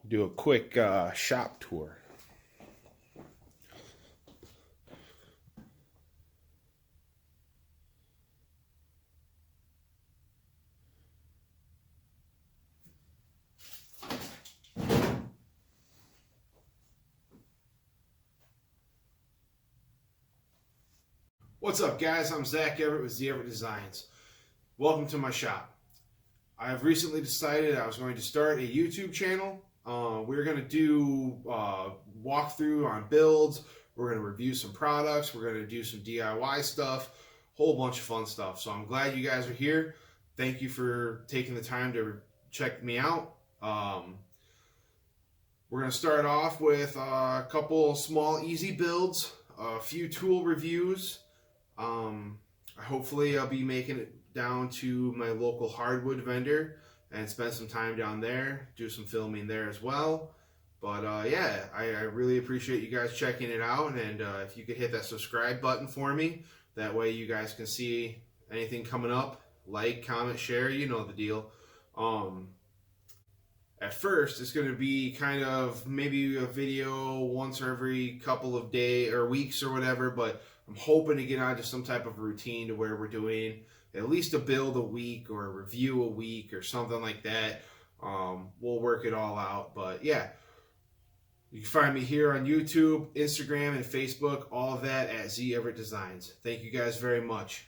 do a quick shop tour. What's up, guys? I'm Zach Evert with ZEvertDesigns. Welcome to my shop. I've recently decided I was going to start a YouTube channel. We're going to do walkthrough on builds. We're going to review some products. We're going to do some DIY stuff. Whole bunch of fun stuff. So I'm glad you guys are here. Thank you for taking the time to check me out. We're going to start off with a couple small easy builds, a few tool reviews. Hopefully I'll be making it down to my local hardwood vendor and spend some time down there, do some filming there as well. But yeah, I really appreciate you guys checking it out, and if you could hit that subscribe button for me, that way you guys can see anything coming up. Like, comment, share, you know the deal. At first, it's going to be kind of maybe a video once or every couple of days or weeks or whatever, but I'm hoping to get onto some type of routine to where we're doing at least a build a week or a review a week or something like that. We'll work it all out, but yeah. You can find me here on YouTube, Instagram, and Facebook, all of that at ZEvertDesigns. Thank you guys very much.